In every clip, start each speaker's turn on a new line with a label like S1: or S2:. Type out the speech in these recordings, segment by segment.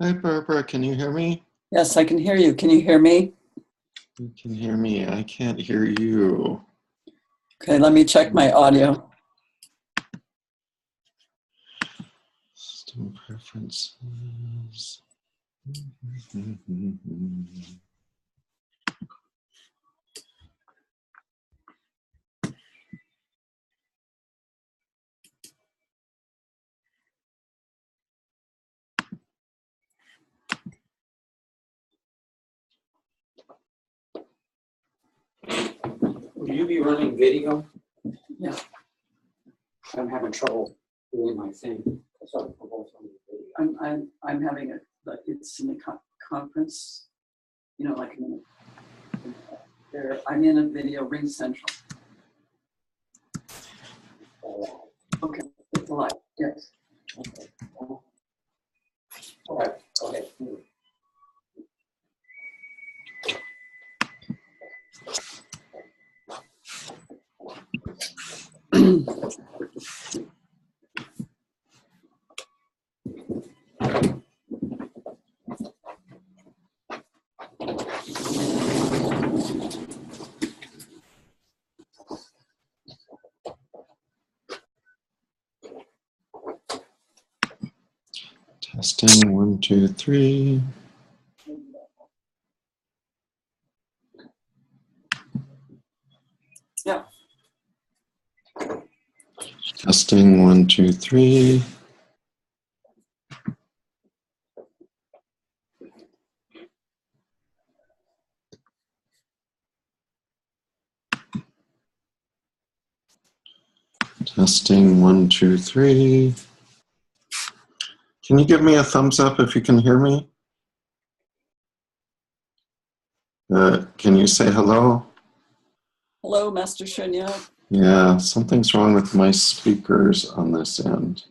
S1: Hi, Barbara. Can you hear me?
S2: Yes, I can hear you. Can you hear me?
S1: You can hear me. I can't hear you.
S2: Okay, let me check my audio.
S1: System preferences.
S3: Will you be running video?
S2: Yeah.
S3: I'm having trouble doing my thing.
S2: I'm having it, but it's in a conference, you know, like I'm in a video Ring Central. Okay, it's live, yes.
S3: Okay. All right. Okay.
S1: Testing 1, 2, 3.
S2: Yeah.
S1: Testing 1, 2, 3. Testing 1, 2, 3. Can you give me a thumbs up if you can hear me? Can you say hello?
S2: Hello, Master Shunya.
S1: Yeah, something's wrong with my speakers on this end.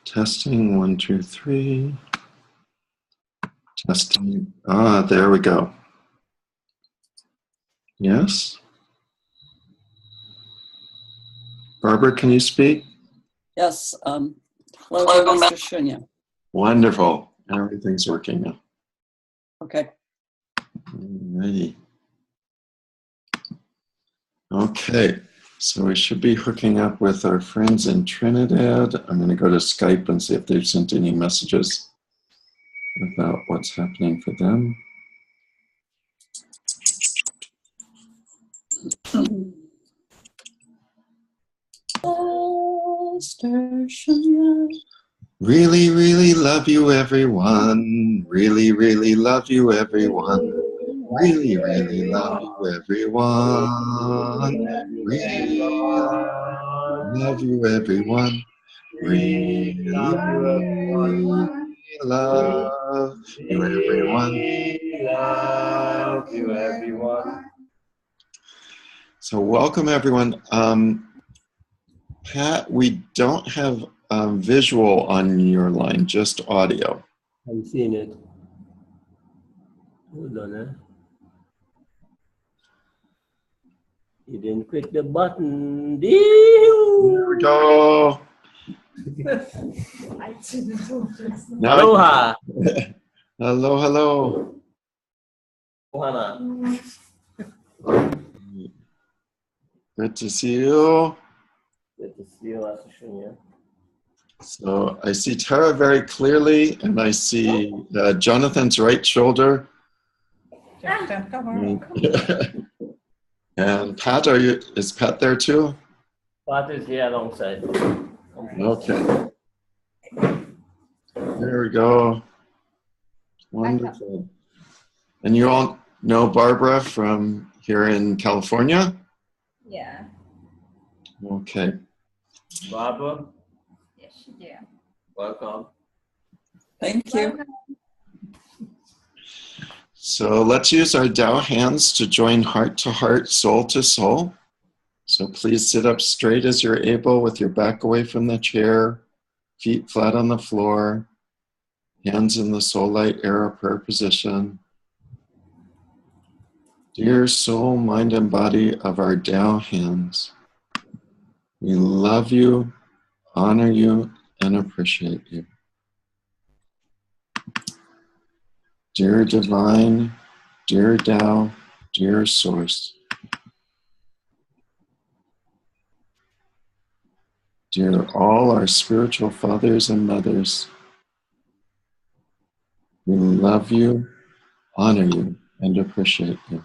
S1: Testing 1, 2, 3. Testing. Ah, there we go. Yes? Barbara, can you speak?
S2: Yes. Hello, Master Shunya.
S1: Wonderful. Everything's working now.
S2: Okay.
S1: Alrighty. Okay, so we should be hooking up with our friends in Trinidad. I'm going to go to Skype and see if they've sent any messages about what's happening for them.
S2: Master Shunya.
S1: Really, really love you, everyone. Really, really love you, everyone. Really, really love you, everyone. Really love you, everyone. Really love you, everyone. So welcome, everyone. Pat, we don't have visual on your line, just audio.
S4: I'm seeing it. Hold on, eh? You didn't click the button.
S1: There we go.
S4: Aloha.
S1: Hello, hello.
S4: Ohana.
S1: Good to see you.
S4: Good to see you, Master Shunya.
S1: So I see Tara very clearly, and I see Jonathan's right shoulder. And Pat, is Pat there too?
S4: Pat is here alongside.
S1: Okay. There we go. Wonderful. And you all know Barbara from here in California?
S5: Yeah.
S1: Okay.
S4: Barbara,
S5: Yes, she did.
S4: welcome.
S2: Thank you.
S1: So let's use our Tao hands to join heart to heart, soul to soul. So please sit up straight as you're able with your back away from the chair, feet flat on the floor, hands in the soul light arrow prayer position. Dear soul, mind, and body of our Tao hands, we love you, honor you, and appreciate you. Dear Divine, dear Tao, dear Source, dear all our spiritual fathers and mothers, we love you, honor you, and appreciate you.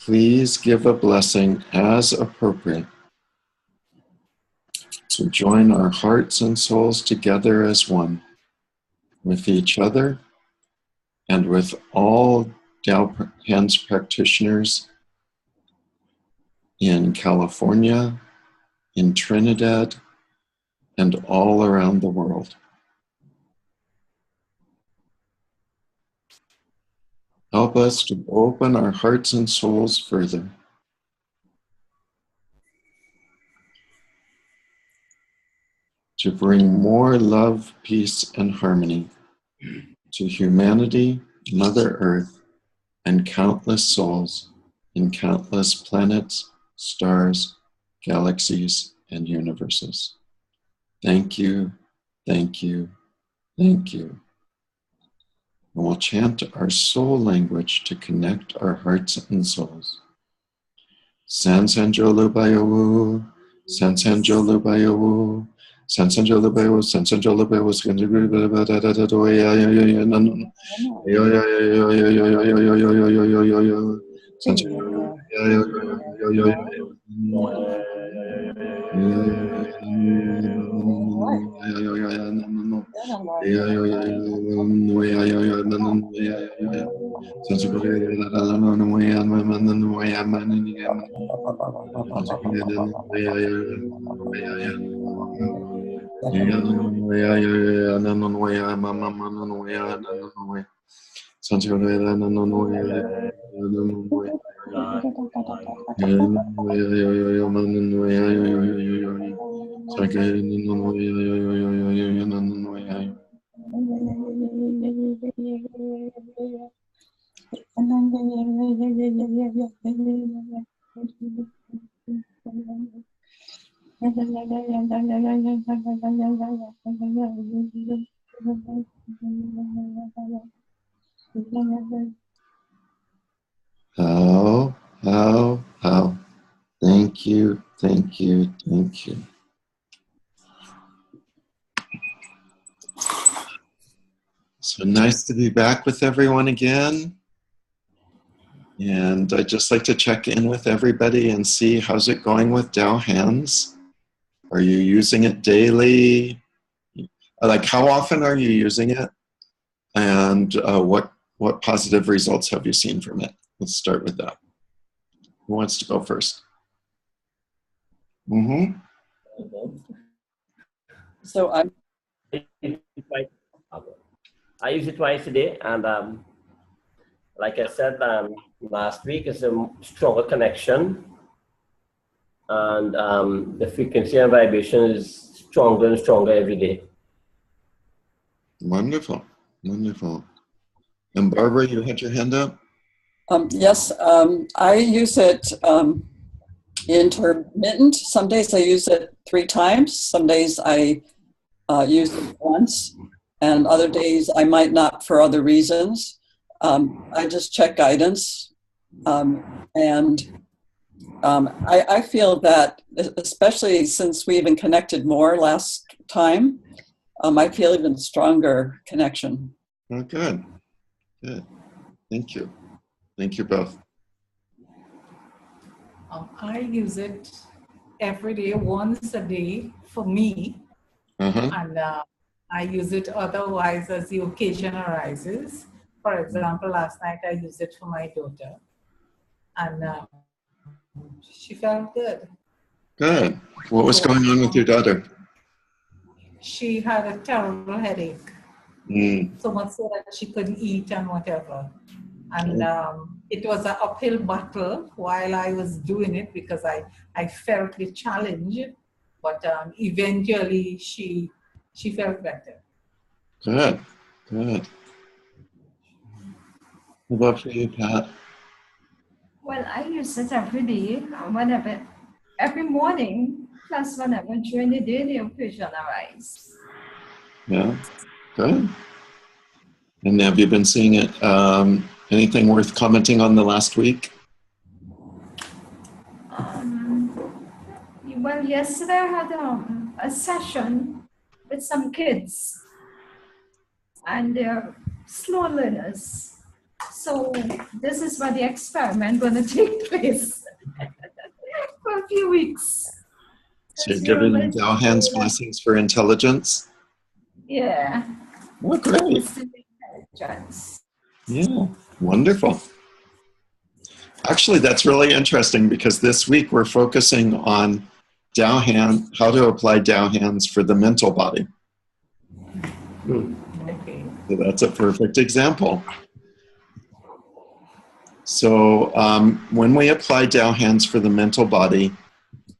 S1: Please give a blessing as appropriate to join our hearts and souls together as one, with each other and with all Tao Hands practitioners in California, in Trinidad, and all around the world. Help us to open our hearts and souls further. To bring more love, peace, and harmony to humanity, Mother Earth, and countless souls in countless planets, stars, galaxies, and universes. Thank you, thank you, thank you. And we'll chant our soul language to connect our hearts and souls. Sansanjolu Bayowu, Sansanjolu Bayowu, Sansanjolu Bayowu, Sansanjolu Bayowu, Sansanjolu How. Thank you, thank you, thank you. So nice to be back with everyone again. And I'd just like to check in with everybody and see how's it going with Tao Hands. Are you using it daily? Like, how often are you using it? And what positive results have you seen from it? Let's start with that. Who wants to go first? Mm-hmm.
S2: So I'm
S4: I use it twice a day, and like I said last week, it's a stronger connection, and the frequency and vibration is stronger and stronger every day.
S1: Wonderful, wonderful. And Barbara, you had your hand up?
S2: yes, I use it intermittent. Some days I use it 3 times. Some days I use it once, and other days I might not for other reasons. I just check guidance, and I feel that, especially since we even connected more last time, I feel even stronger connection.
S1: Oh, good. Good. Thank you. Thank you both.
S6: I use it every day, once a day for me,
S1: Uh-huh.
S6: and I use it otherwise as the occasion arises. For example, last night I used it for my daughter, and she felt good.
S1: Good. What was going on with your daughter?
S6: She had a terrible headache, so much so that she couldn't eat and whatever. And it was an uphill battle while I was doing it because I felt the challenge, but eventually she felt better.
S1: Good. Good. What about for you, Pat?
S5: Well, I use it every day, whenever, every morning, plus whenever during the day the occasion arises.
S1: Yeah. Good. And have you been seeing it? Anything worth commenting on the last week?
S5: Well, yesterday I had a session with some kids, and they're slow learners. So this is where the experiment going to take place for a few weeks.
S1: So you're giving Dowhan's blessings for intelligence?
S5: Yeah.
S1: Oh, great.
S5: Intelligence.
S1: Yeah, wonderful. Actually, that's really interesting because this week we're focusing on Dowhan, how to apply Dowhan's for the mental body.
S6: Okay.
S1: So that's a perfect example. So when we apply Dowhan's for the mental body,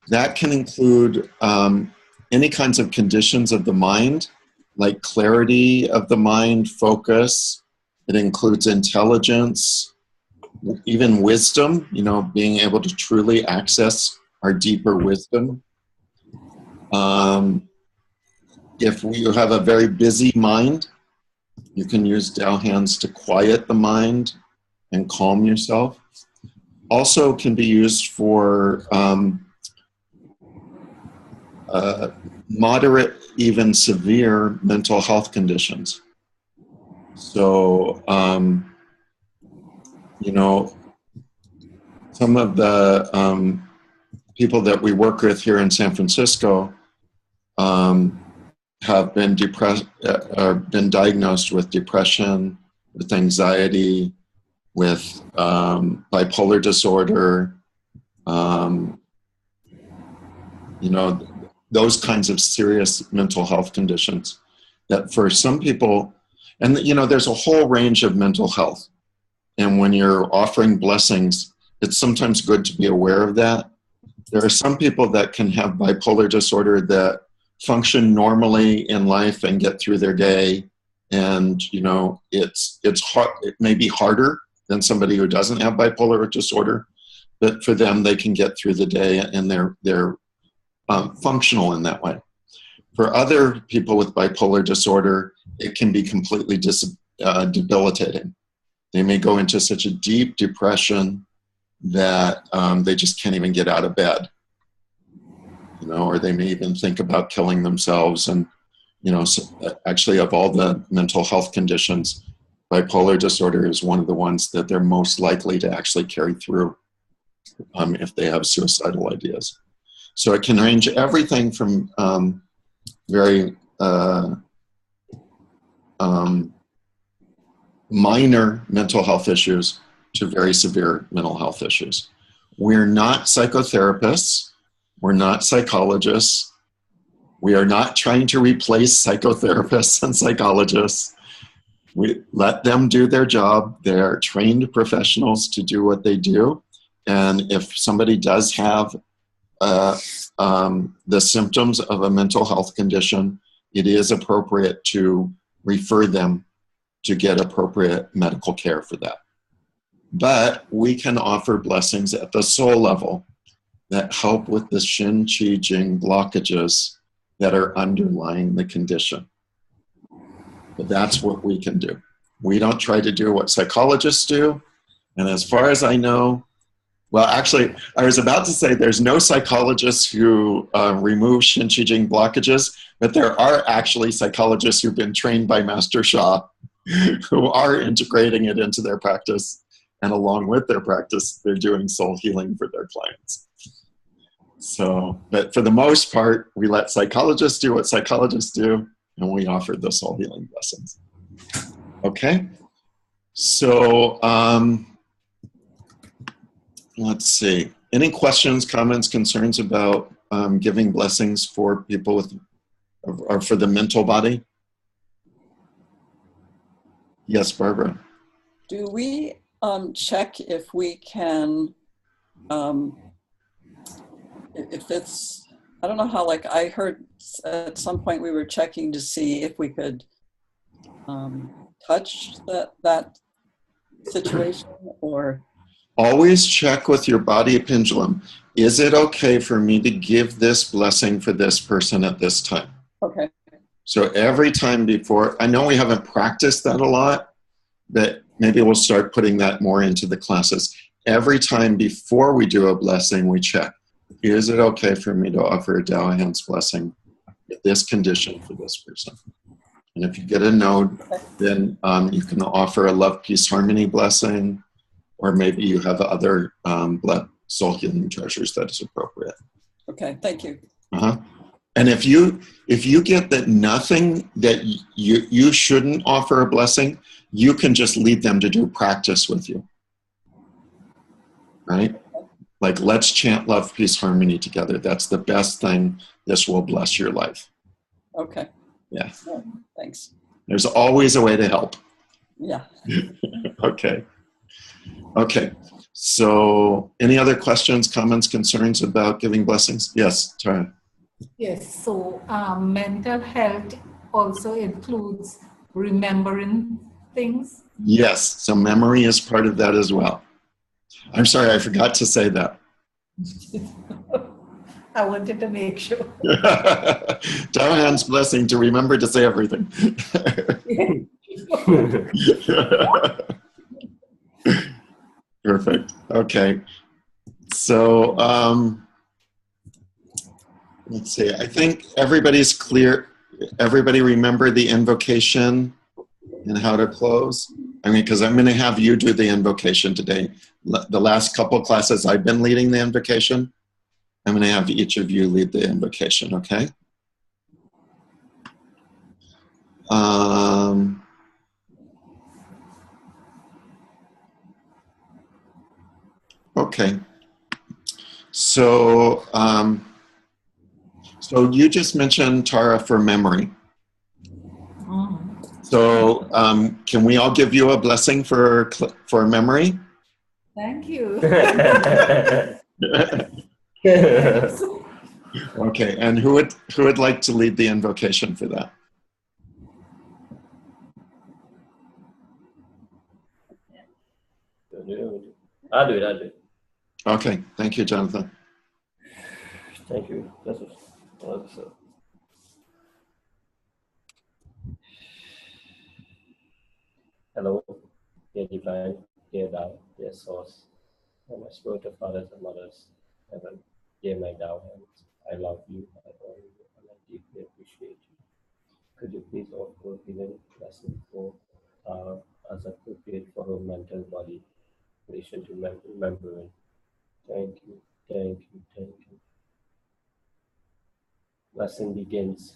S1: that can include any kinds of conditions of the mind, like clarity of the mind, focus. It includes intelligence, even wisdom, being able to truly access our deeper wisdom. If you have a very busy mind, you can use Dowhan's to quiet the mind and calm yourself. Also can be used for moderate, even severe mental health conditions. So, some of the people that we work with here in San Francisco have been been diagnosed with depression, with anxiety, with bipolar disorder, those kinds of serious mental health conditions that for some people, and there's a whole range of mental health. And when you're offering blessings, it's sometimes good to be aware of that. There are some people that can have bipolar disorder that function normally in life and get through their day. And, it's hard, it may be harder than somebody who doesn't have bipolar disorder, but for them, they can get through the day and they're functional in that way. For other people with bipolar disorder, it can be completely debilitating. They may go into such a deep depression that they just can't even get out of bed, or they may even think about killing themselves. And, actually of all the mental health conditions, bipolar disorder is one of the ones that they're most likely to actually carry through if they have suicidal ideas. So it can range everything from very minor mental health issues to very severe mental health issues. We're not psychotherapists. We're not psychologists. We are not trying to replace psychotherapists and psychologists. We let them do their job. They're trained professionals to do what they do. And if somebody does have the symptoms of a mental health condition, it is appropriate to refer them to get appropriate medical care for that. But we can offer blessings at the soul level that help with the Shin, Qi, Jing blockages that are underlying the condition. But that's what we can do. We don't try to do what psychologists do. And as far as I know, Well, actually, I was about to say there's no psychologists who remove Shinchi-jing blockages, but there are actually psychologists who've been trained by Master Sha who are integrating it into their practice. And along with their practice, they're doing soul healing for their clients. So, but for the most part, we let psychologists do what psychologists do, and we offer the soul healing blessings. Okay? So, let's see. Any questions, comments, concerns about giving blessings for people with, or for the mental body? Yes, Barbara.
S2: Do we check if we can, if it's, I don't know how, like I heard at some point we were checking to see if we could touch that situation or?
S1: Always check with your body pendulum. Is it okay for me to give this blessing for this person at this time?
S2: Okay.
S1: So every time before, I know we haven't practiced that a lot, but maybe we'll start putting that more into the classes. Every time before we do a blessing, we check, is it okay for me to offer a Dao Hands blessing with this condition for this person? And if you get a no, then you can offer a love, peace, harmony blessing, or maybe you have other soul healing treasures that is appropriate.
S2: Okay, thank you.
S1: Uh-huh. And if you get that nothing that you shouldn't offer a blessing, you can just lead them to do practice with you. Right? Like, let's chant love, peace, harmony together. That's the best thing. This will bless your life.
S2: Okay.
S1: Yeah.
S2: Yeah, thanks.
S1: There's always a way to help.
S2: Yeah.
S1: Okay. Okay. So any other questions, comments, concerns about giving blessings? Yes, Tara.
S6: Yes, so mental health also includes remembering things.
S1: Yes, so memory is part of that as well. I'm sorry, I forgot to say that.
S6: I wanted to make sure.
S1: Daohan's blessing to remember to say everything. Perfect. Okay. So let's see. I think everybody's clear. Everybody remember the invocation and how to close? I mean, because I'm going to have you do the invocation today. The last couple of classes, I've been leading the invocation. I'm going to have each of you lead the invocation, okay? Okay. So, so you just mentioned, Tara, for memory. So can we all give you a blessing for memory?
S6: Thank you.
S1: Okay, and who would like to lead the invocation for that?
S4: I'll do it.
S1: Okay, thank you, Jonathan.
S4: Thank you. That's awesome. Hello, dear divine, dear thou, dear source, and my spiritual fathers and mothers, heaven, dear my thou hands. I love you, I honor you, and I deeply appreciate you. Could you please offer healing blessing for as appropriate for her mental body, relation to remembering. Thank you, thank you, thank you. Blessing begins.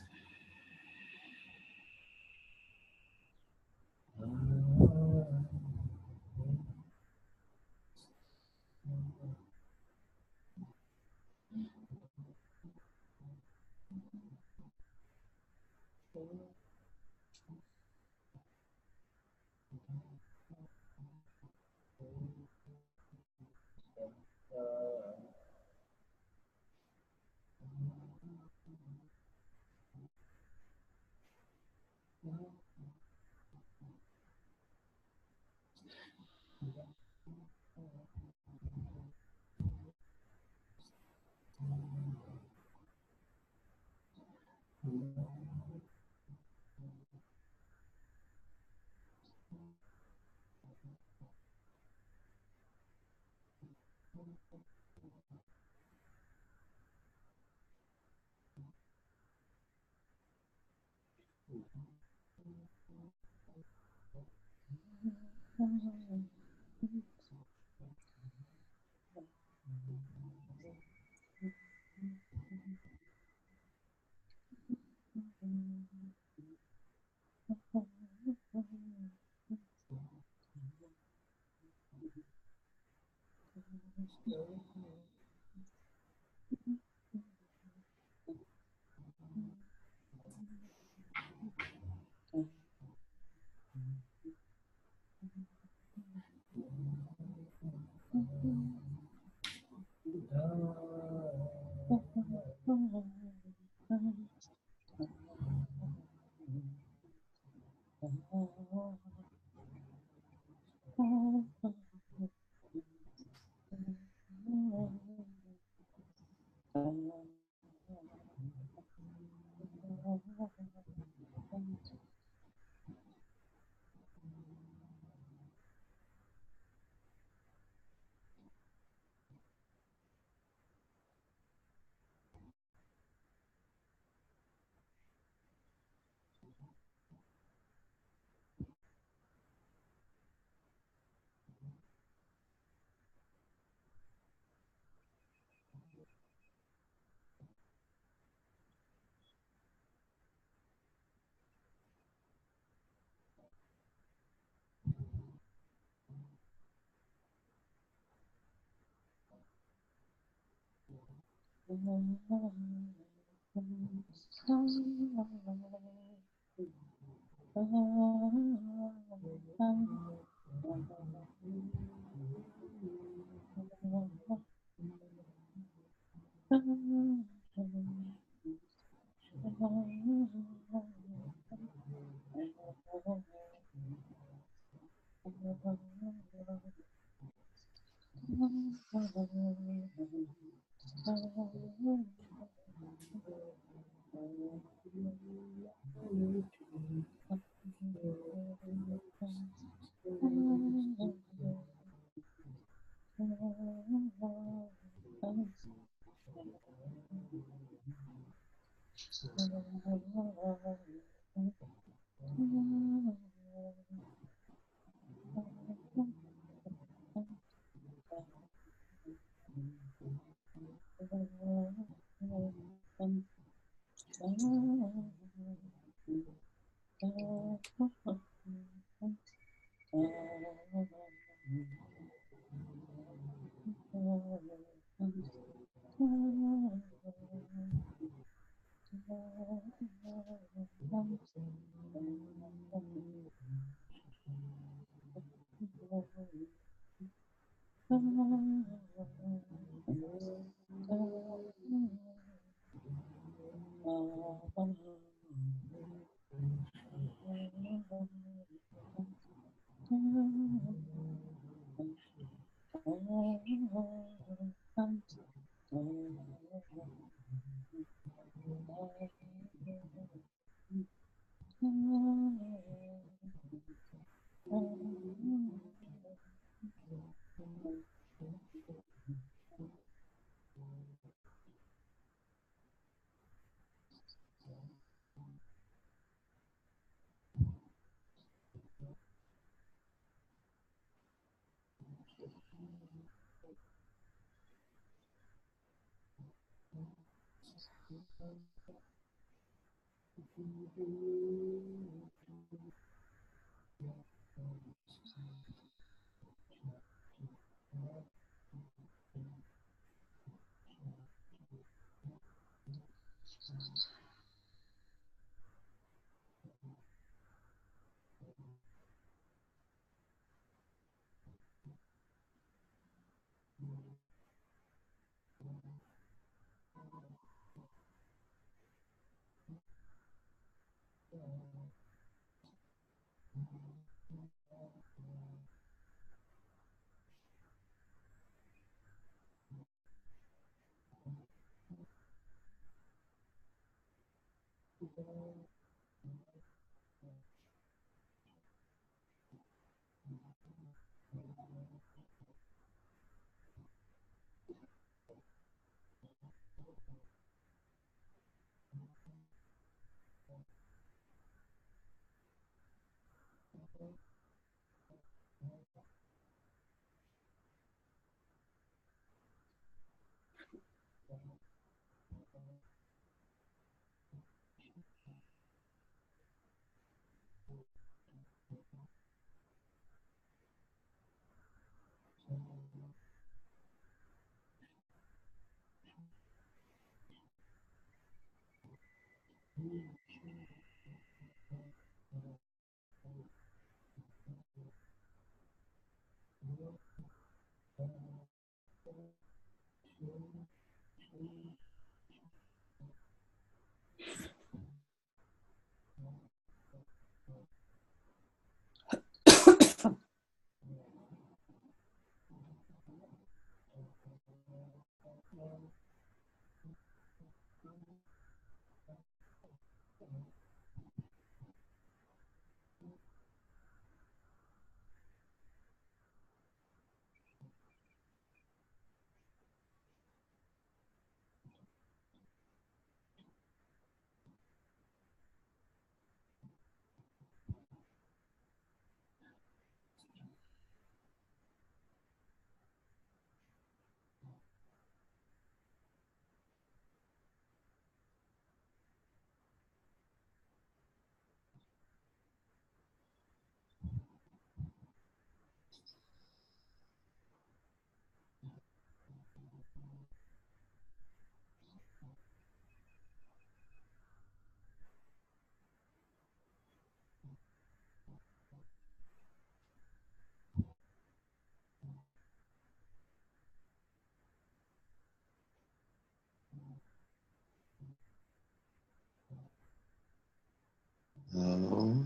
S1: Oh,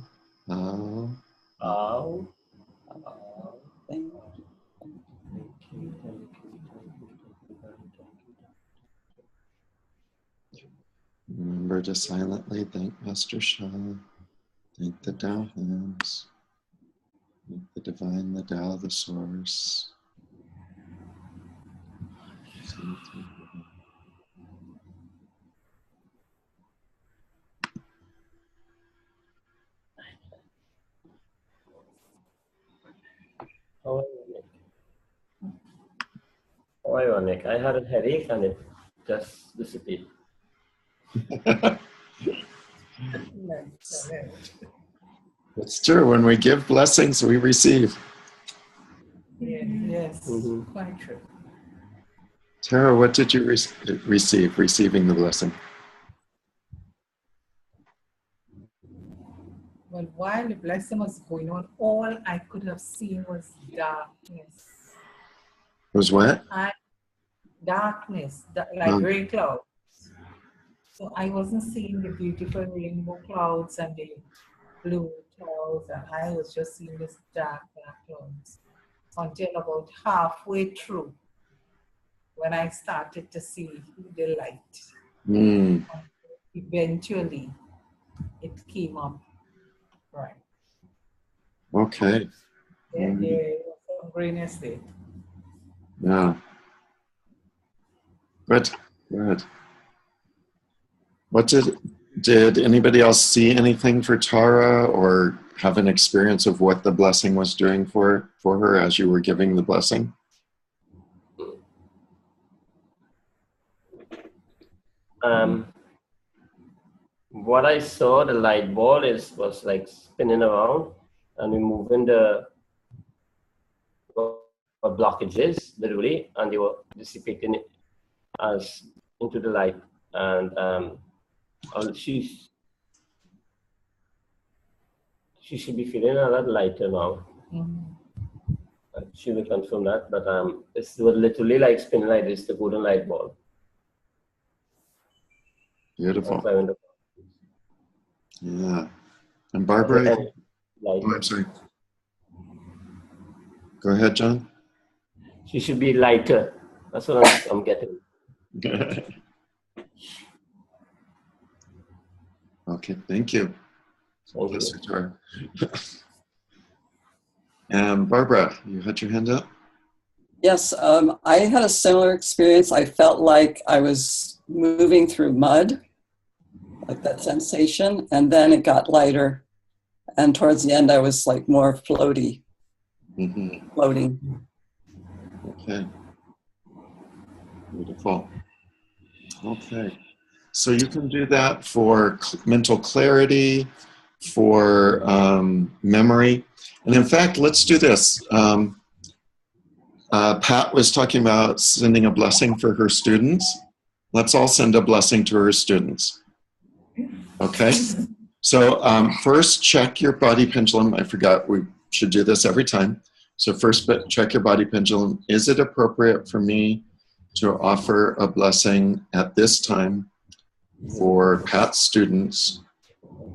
S1: oh.
S4: Oh.
S2: Thank
S1: Remember to silently thank Master Sha, thank the Tao hands, thank the divine, the Tao, the source.
S4: How are you, Nick? I had a headache and it just disappeared.
S1: It's true. When we give blessings, we receive.
S6: Yes,
S4: Mhm.
S6: quite true.
S1: Tara, what did you receive, receiving the blessing?
S6: Well, while the blessing was going on, all I could have seen was darkness.
S1: Was what?
S6: Darkness, like gray clouds. So I wasn't seeing the beautiful rainbow clouds and the blue clouds, and I was just seeing this dark clouds until about halfway through when I started to see the light.
S1: Mm.
S6: Eventually, it came up. Right.
S1: Okay.
S6: There was some grayness there.
S1: Yeah. Good. Good. What did anybody else see anything for Tara or have an experience of what the blessing was doing for her as you were giving the blessing?
S4: What I saw, the light ball was like spinning around and removing the blockages literally, and they were dissipating it as into the light. And she should be feeling a lot lighter now. She will confirm that, but it's literally like spinning like this, the golden light ball.
S1: Beautiful. Yeah. And Barbara? Oh, I'm sorry. Go ahead, John.
S4: She should be lighter. That's what I'm getting.
S1: Okay, thank you.
S4: Thank
S1: Bless
S4: you.
S1: you, Tara. And Barbara, you had your hand up?
S2: Yes, I had a similar experience. I felt like I was moving through mud, like that sensation, and then it got lighter. And towards the end, I was like more floating.
S1: Okay. Beautiful. Okay. So you can do that for mental clarity, for memory. And in fact, let's do this. Pat was talking about sending a blessing for her students. Let's all send a blessing to her students. Okay. So first, check your body pendulum. I forgot we should do this every time. So first, check your body pendulum. Is it appropriate for me to offer a blessing at this time for Pat's students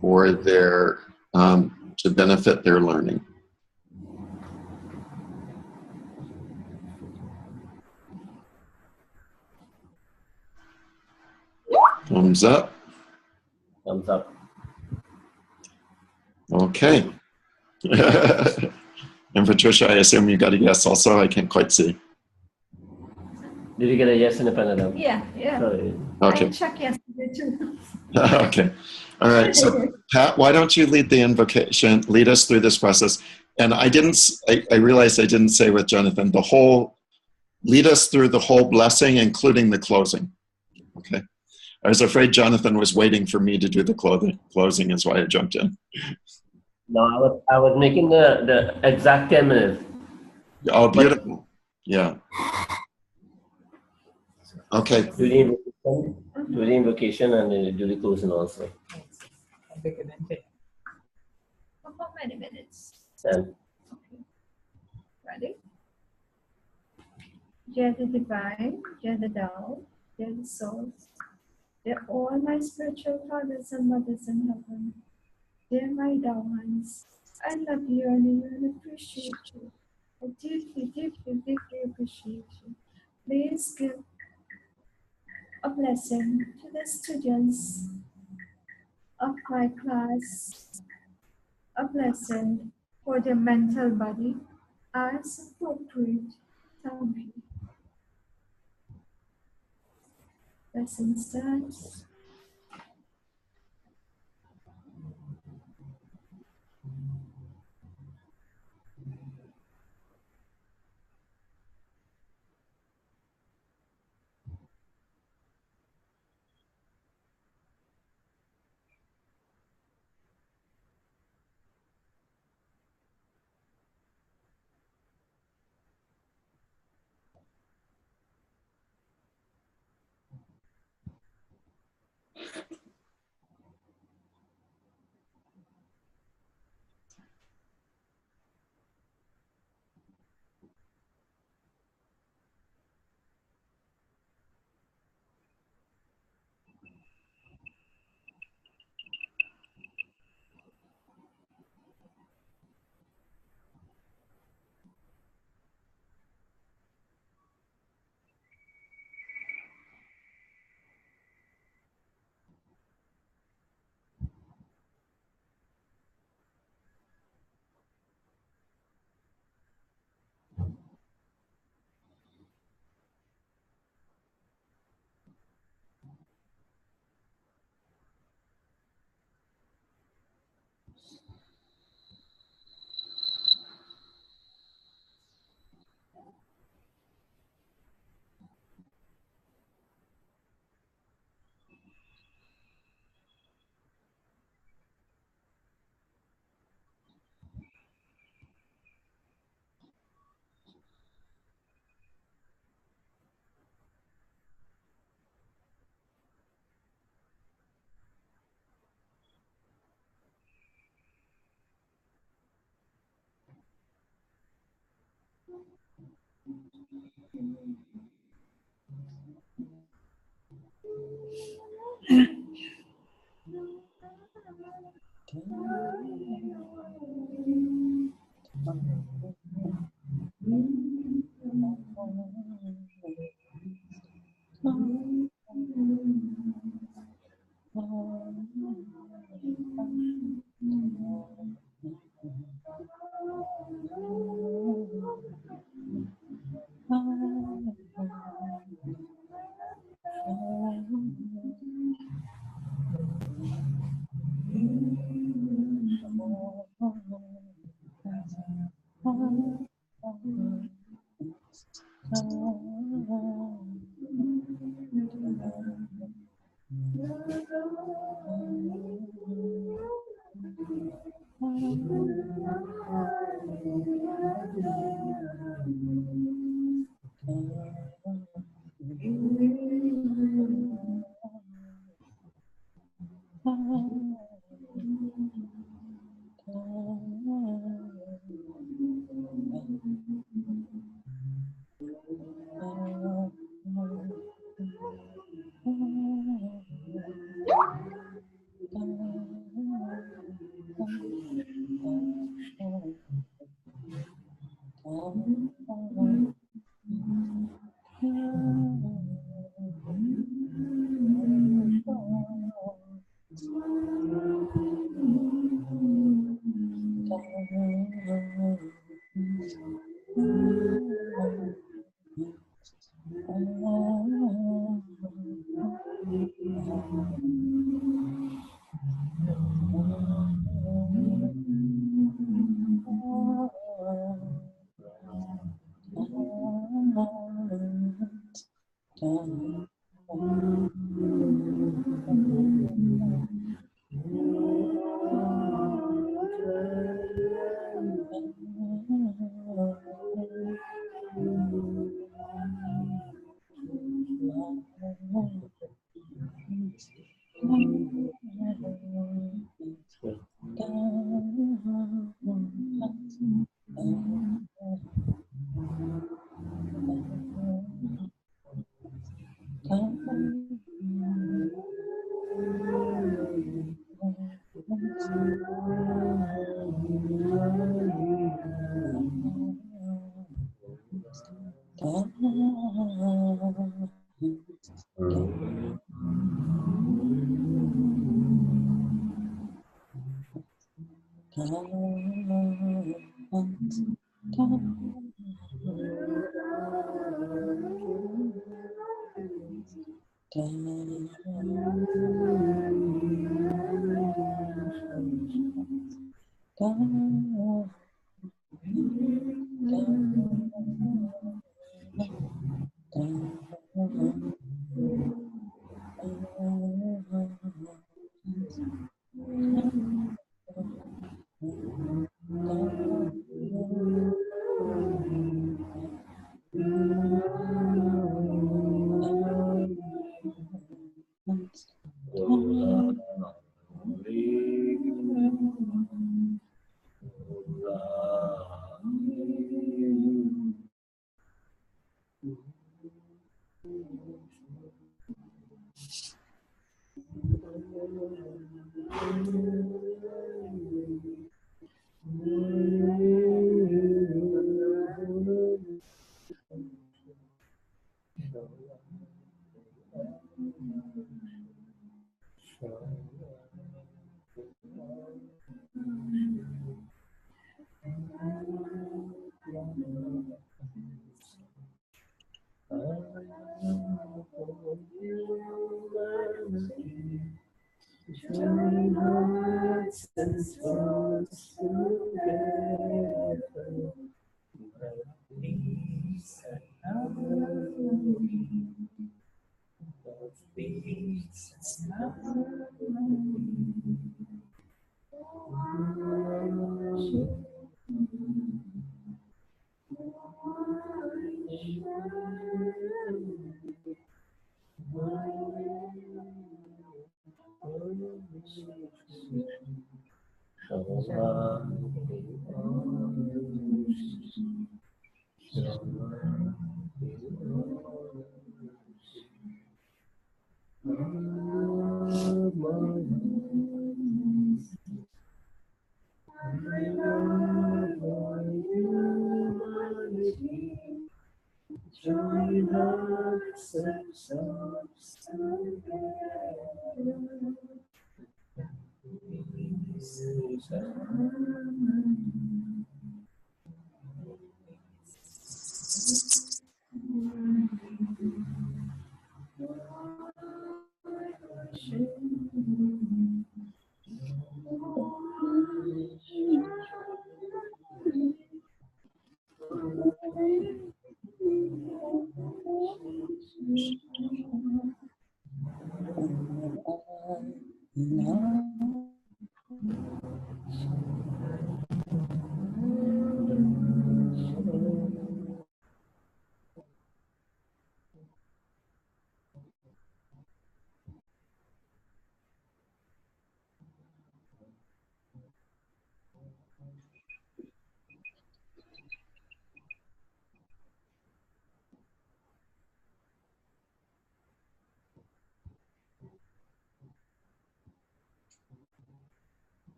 S1: for their to benefit their learning? Thumbs up.
S4: Thumbs up.
S1: Okay. And Patricia, I assume you got a yes also. I can't quite see.
S4: Did you get a yes in the panel?
S5: Yeah, yeah.
S4: Sorry.
S1: Okay.
S5: I checked yesterday too.
S1: Okay. All right. So Pat, why don't you lead the invocation, lead us through this process? And I realized I didn't say with Jonathan, lead us through the whole blessing, including the closing. Okay. I was afraid Jonathan was waiting for me to do the closing is why I jumped in.
S4: No, I was making the exact 10 minutes.
S1: Oh, beautiful. Yeah. Okay.
S4: Do the invocation and then do the closing also.
S5: For how many minutes?
S4: 10.
S5: Okay. Ready? Dear the divine, dear the Tao, dear the souls, dear all my spiritual fathers and mothers in heaven, dear my Tao ones, I love you and appreciate you. I deeply, deeply, deeply appreciate you. Please give a blessing to the students of my class, a blessing for their mental body as appropriate. Thank you. Blessings, Dad.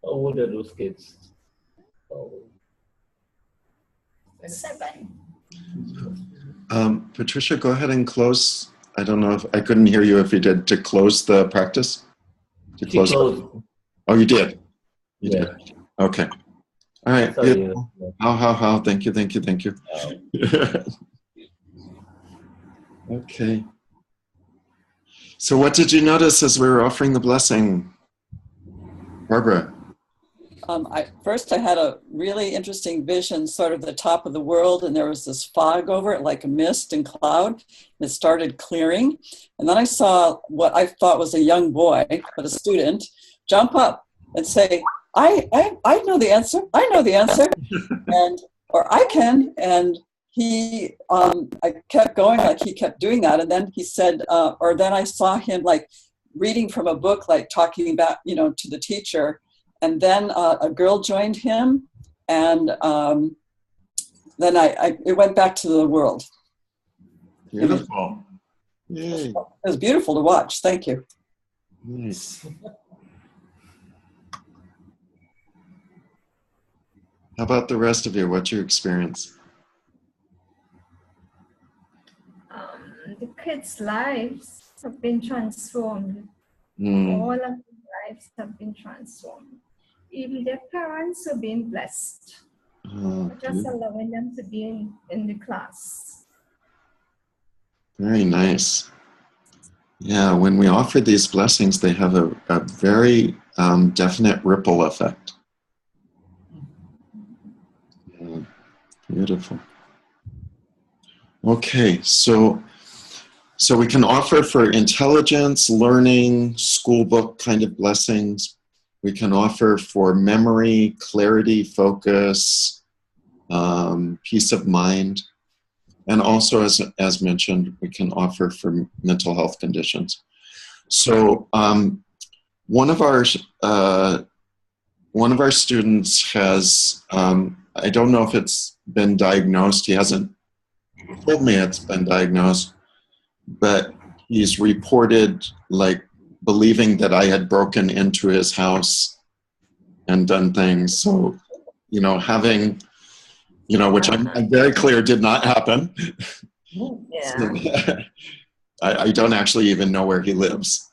S4: How old are those kids? Oh.
S5: 7.
S1: Patricia, go ahead and close. I don't know if I couldn't hear you if you did to close the practice. To
S4: She
S1: close.
S4: closed.
S1: Oh, you did. You
S4: Yeah.
S1: did. Okay. All right.
S4: Sorry.
S1: Beautiful. How. Thank you. Okay. So what did you notice as we were offering the blessing, Barbara?
S2: First I had a really interesting vision, sort of the top of the world, and there was this fog over it, like a mist and cloud, and it started clearing. And then I saw what I thought was a young boy, but a student, jump up and say, I know the answer. I know the answer. Or I can. And he, I kept going, like he kept doing that. And then he said, or then I saw him like reading from a book, like talking about, to the teacher. And then a girl joined him, and then it went back to the world.
S1: Beautiful. Yay.
S2: It was beautiful to watch. Thank you.
S1: Nice. How about the rest of you? What's your experience?
S5: The kids' lives have been transformed. All of their lives have been transformed. Even their parents are being blessed. Just allowing them to be in the class.
S1: Very nice. Yeah, when we offer these blessings, they have a very definite ripple effect. Yeah, beautiful. Okay, so we can offer for intelligence, learning, school book kind of blessings. We can offer for memory, clarity, focus, peace of mind. And also, as mentioned, we can offer for mental health conditions. So one of our students has, I don't know if it's been diagnosed. He hasn't told me it's been diagnosed, but he's reported like believing that I had broken into his house and done things. So, having, which I'm very clear did not happen.
S5: Yeah.
S1: I don't actually even know where he lives.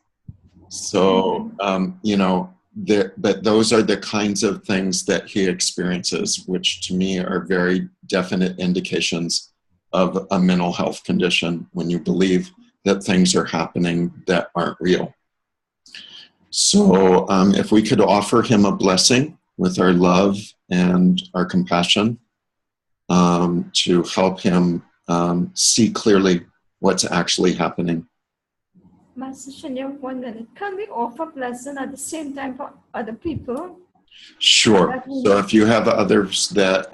S1: So, but those are the kinds of things that he experiences, which to me are very definite indications of a mental health condition when you believe that things are happening that aren't real. So if we could offer him a blessing with our love and our compassion to help him see clearly what's actually happening.
S5: Master Shanya wondered, can we offer blessing at the same time for other people?
S1: Sure. So if you have others that,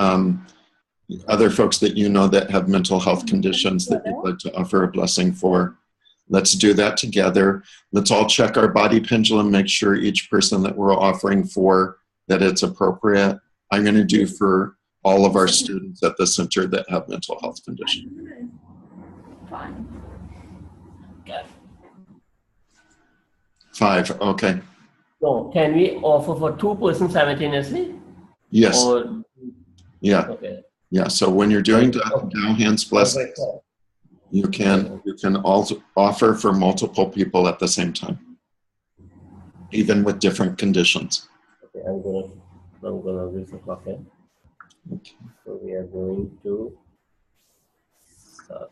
S1: other folks that you know that have mental health conditions that you'd like to offer a blessing for, let's do that together. Let's all check our body pendulum, make sure each person that we're offering for, that it's appropriate. I'm going to do for all of our students at the center that have mental health conditions.
S5: Fine.
S1: 5, okay.
S4: So can we offer for 2 persons simultaneously?
S1: Yes.
S4: Or,
S1: yeah.
S4: Okay.
S1: Yeah. So when you're doing down hands blessing, you can also offer for multiple people at the same time. even with different conditions.
S4: Okay, I'm gonna read the clock. Okay?
S1: Okay.
S4: So we are going to start.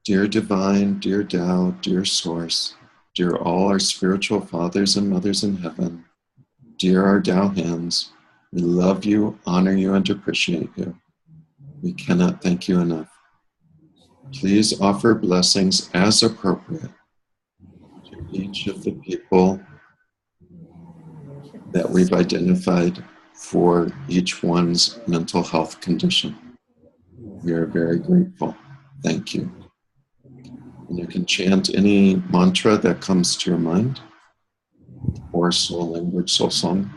S1: Dear Divine, dear Tao, dear Source, dear all our spiritual fathers and mothers in heaven, dear our Tao hands, we love you, honor you, and appreciate you. We cannot thank you enough. Please offer blessings as appropriate to each of the people that we've identified for each one's mental health condition. We are very grateful. Thank you. And you can chant any mantra that comes to your mind, or soul language, soul song.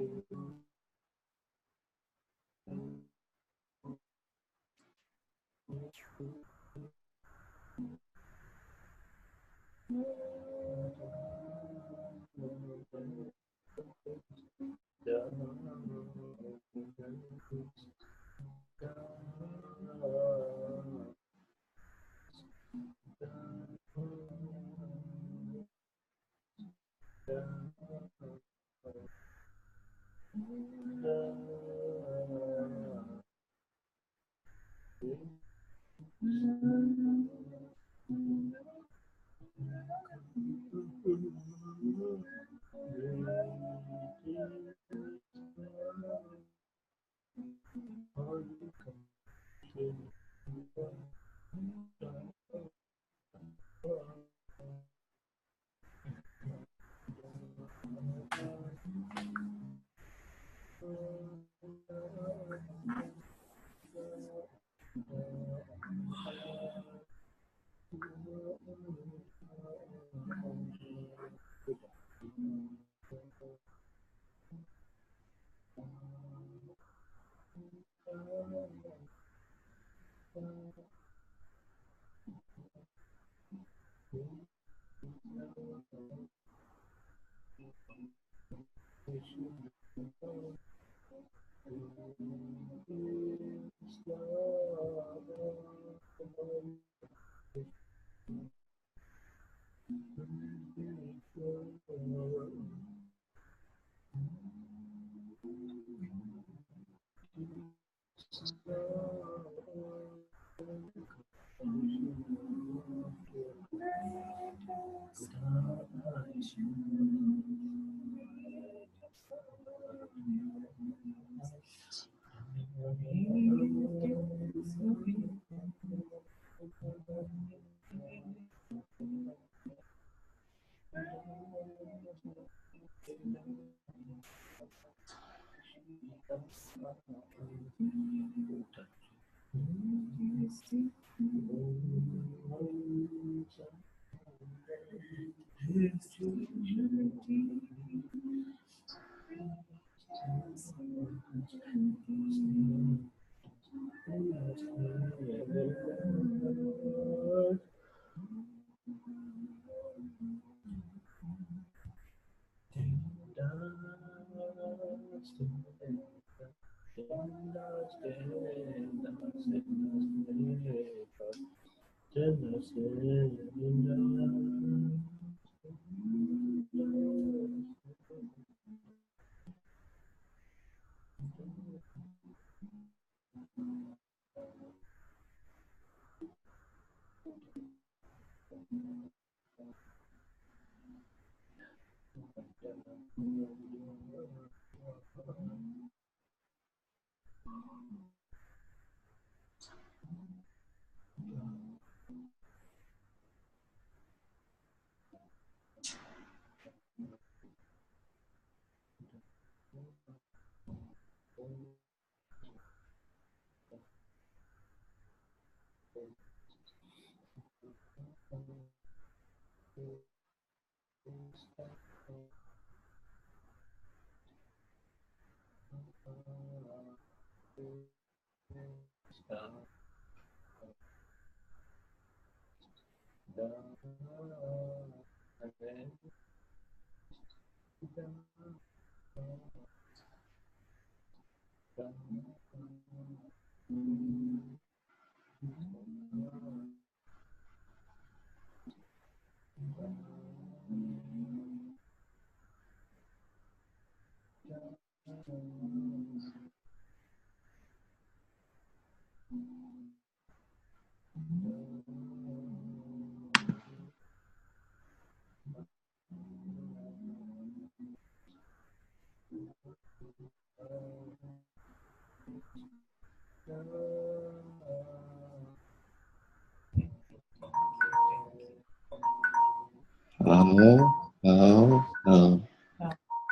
S1: Oh.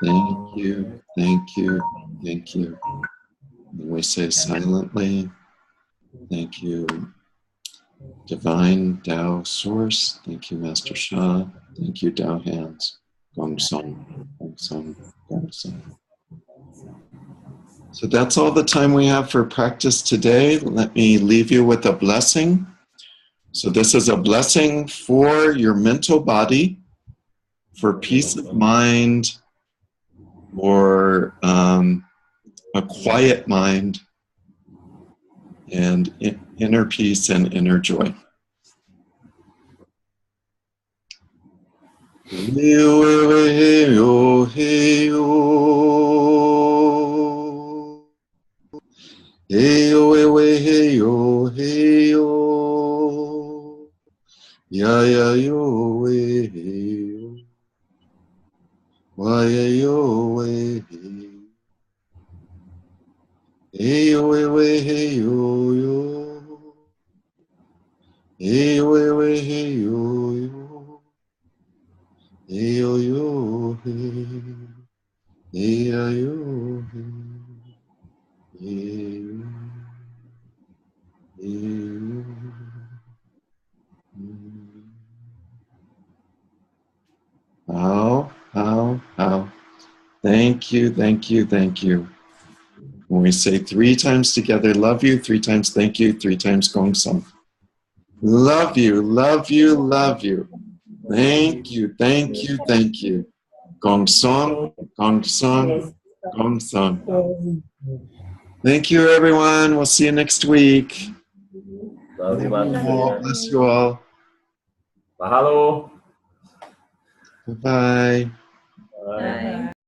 S1: Thank you, thank you, thank you. And we say silently, thank you, Divine Tao Source. Thank you, Master Sha. Thank you, Tao Hands. Gong Song, Gong Song, Gong Song. So that's all the time we have for practice today. Let me leave you with a blessing. So this is a blessing for your mental body, for peace of mind, or a quiet mind, and inner peace and inner joy. Ya ya yo we yo, wa ya yo we yo we yo yo, yo we yo yo, yo yo ya yo How. Thank you, thank you, thank you. When we say 3 times together, love you, 3 times thank you, 3 times gong song. Love you, love you, love you. Thank you, thank you, thank you. Gong song, gong song, gong song. Thank you, everyone. We'll see you next week.
S4: Love you, Master.
S1: Bless you all.
S4: Mahalo.
S1: Bye-bye.
S4: Bye.